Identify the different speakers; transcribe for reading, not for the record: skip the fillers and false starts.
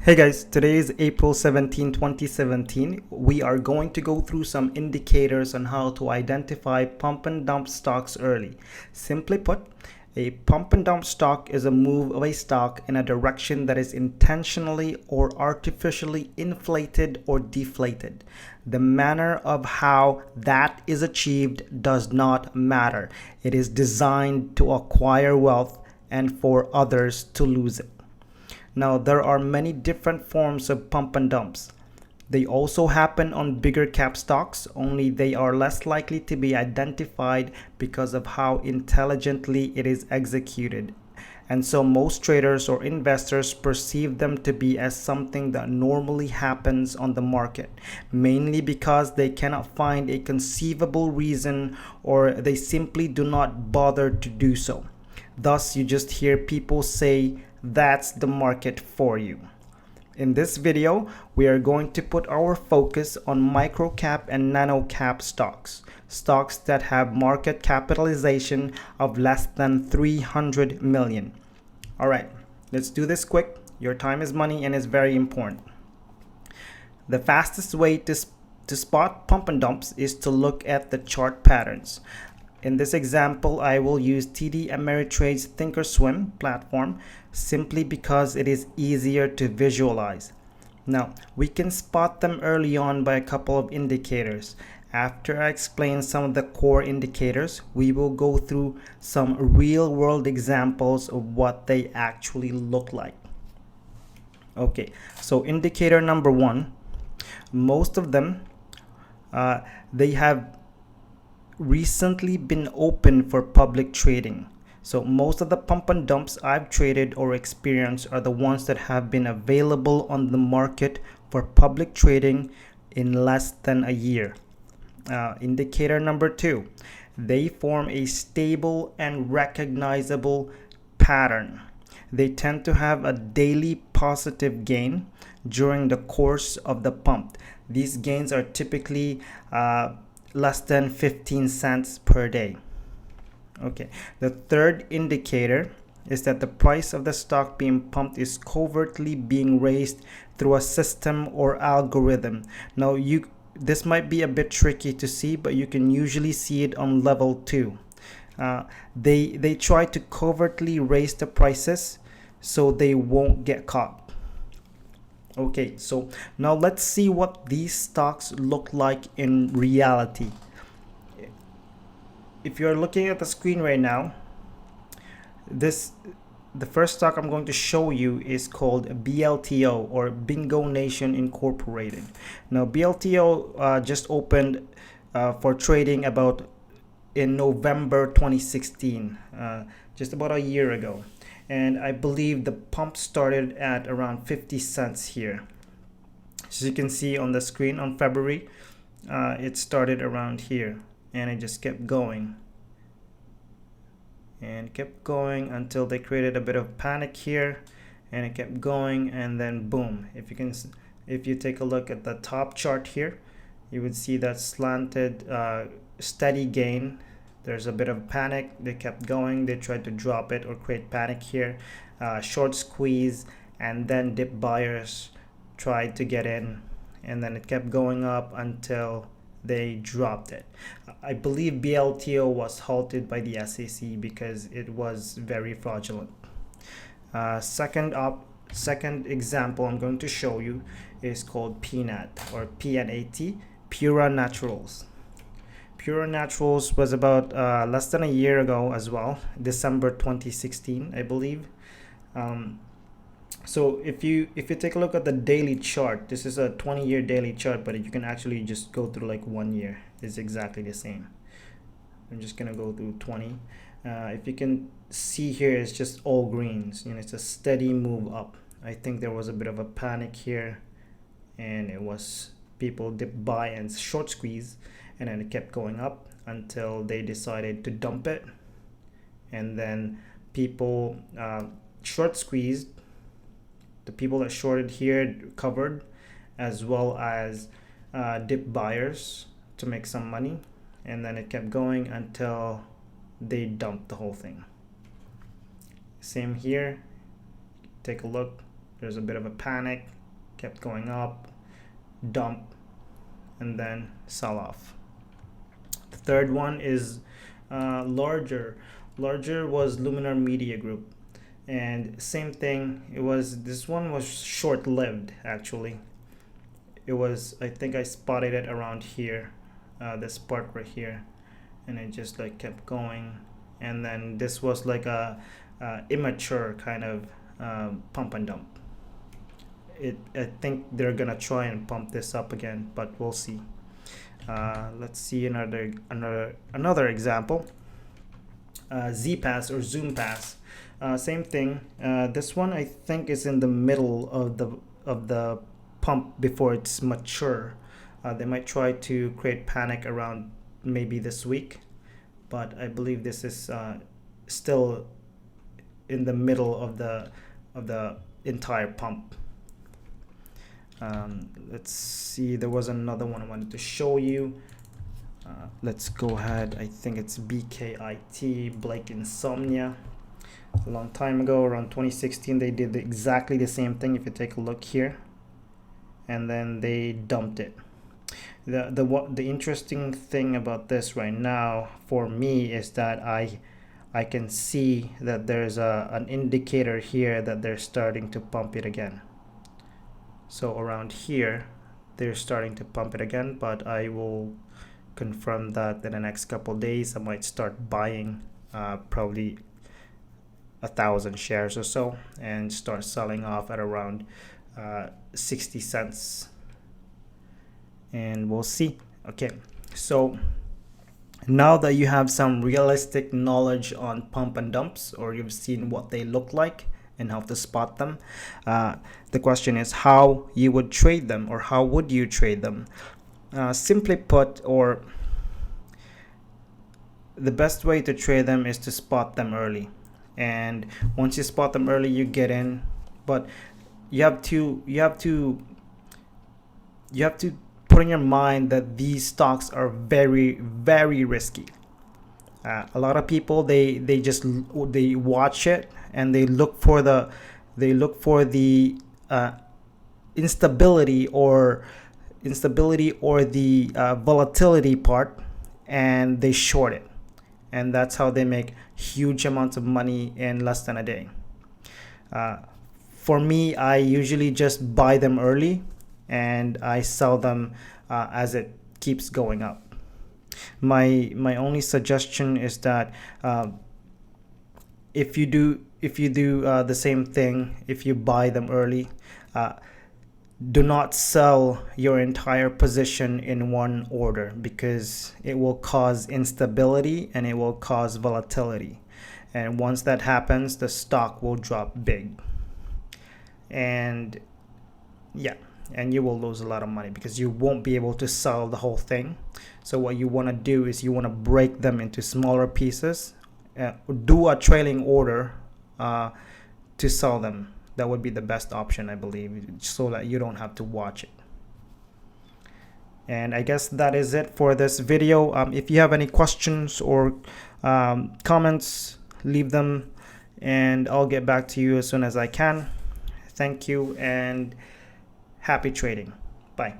Speaker 1: Hey guys, today is April 17, 2017. We are going to go through some indicators on how to identify pump and dump stocks early. Simply put, a pump and dump stock is a move of a stock in a direction that is intentionally or artificially inflated or deflated. The manner of how that is achieved does not matter. It is designed to acquire wealth and for others to lose it. Now, there are many different forms of pump and dumps. They also happen on bigger cap stocks, only they are less likely to be identified because of how intelligently it is executed. And so most traders or investors perceive them to be as something that normally happens on the market, mainly because they cannot find a conceivable reason or they simply do not bother to do so. Thus, you just hear people say, that's the market for you. In this video, we are going to put our focus on micro cap and nano cap stocks, stocks that have market capitalization of less than 300 million. All right, let's do this quick. Your time is money and is very important. The fastest way to spot pump and dumps is to look at the chart patterns. In this example, I will use TD Ameritrade's Thinkorswim platform simply because it is easier to visualize. Now, we can spot them early on by a couple of indicators. After I explain some of the core indicators, we will go through some real-world examples of what they actually look like. Okay, so indicator number one, most of them, they have recently been open for public trading. So most of the pump and dumps I've traded or experienced are the ones that have been available on the market for public trading in less than a year. Indicator number two, they form a stable and recognizable pattern. They tend to have a daily positive gain during the course of the pump. These gains are typically less than 15 cents per day. Okay, the third indicator is that the price of the stock being pumped is covertly being raised through a system or algorithm. Now, this might be a bit tricky to see, but you can usually see it on level 2. They try to covertly raise the prices so they won't get caught. Okay, so now let's see what these stocks look like in reality. If you're looking at the screen right now, the first stock I'm going to show you is called BLTO, or Bingo Nation Incorporated. Now, BLTO just opened for trading about in November 2016, just about a year ago. And I believe the pump started at around 50 cents here. As you can see on the screen, on February, it started around here and it just kept going and kept going until they created a bit of panic here, and it kept going, and then boom. If you take a look at the top chart here, you would see that slanted steady gain. There's a bit of panic. They kept going. They tried to drop it or create panic here. Short squeeze, and then dip buyers tried to get in, and then it kept going up until they dropped it. I believe BLTO was halted by the SEC because it was very fraudulent. Second example I'm going to show you is called PNAT, or PNAT, Pura Naturals. Pura Naturals was about less than a year ago as well, December 2016, I believe. So if you take a look at the daily chart, this is a 20-year daily chart, but you can actually just go through like 1 year. It's exactly the same. I'm just gonna go through 20. If you can see here, it's just all greens. It's a steady move up. I think there was a bit of a panic here, and it was people dip buy and short squeeze, and then it kept going up until they decided to dump it, and then people short squeezed. The people that shorted here covered, as well as dip buyers to make some money, and then it kept going until they dumped the whole thing. Same here, take a look, there's a bit of a panic, kept going up, dump, and then sell off. The third one is larger. Larger was Luminar Media Group, and same thing. This one was short-lived actually. It was, I think I spotted it around here, this part right here, and it just like kept going. And then this was like a immature kind of pump and dump. I think they're gonna try and pump this up again, but we'll see. Let's see another example. Z-Pass or Zoom Pass, same thing. This one I think is in the middle of the pump before it's mature. They might try to create panic around maybe this week, but I believe this is still in the middle of the entire pump. Let's see, there was another one I wanted to show you. Let's go ahead. I think it's BKIT, Blake Insomnia. A long time ago, around 2016, they did exactly the same thing. If you take a look here, and then they dumped it. The interesting thing about this right now for me is that I can see that there's an indicator here that they're starting to pump it again. So around here they're starting to pump it again, but I will confirm that in the next couple of days. I might start buying probably 1,000 shares or so and start selling off at around 60 cents, and we'll see. Okay, so now that you have some realistic knowledge on pump and dumps, or you've seen what they look like and how to spot them, the question is how you would trade them, or how would you trade them. Simply put, or the best way to trade them is to spot them early, and once you spot them early, you get in. But you have to put in your mind that these stocks are very, very risky. A lot of people they watch it and they look for the instability or the volatility part, and they short it, and that's how they make huge amounts of money in less than a day. For me, I usually just buy them early and I sell them as it keeps going up. My only suggestion is that if you do the same thing, if you buy them early, do not sell your entire position in one order, because it will cause instability and it will cause volatility, and once that happens, the stock will drop big, and you will lose a lot of money because you won't be able to sell the whole thing. So what you want to do is you want to break them into smaller pieces, do a trailing order to sell them. That would be the best option, I believe, so that you don't have to watch it. And I guess that is it for this video. If you have any questions or comments, leave them and I'll get back to you as soon as I can. Thank you and happy trading. Bye.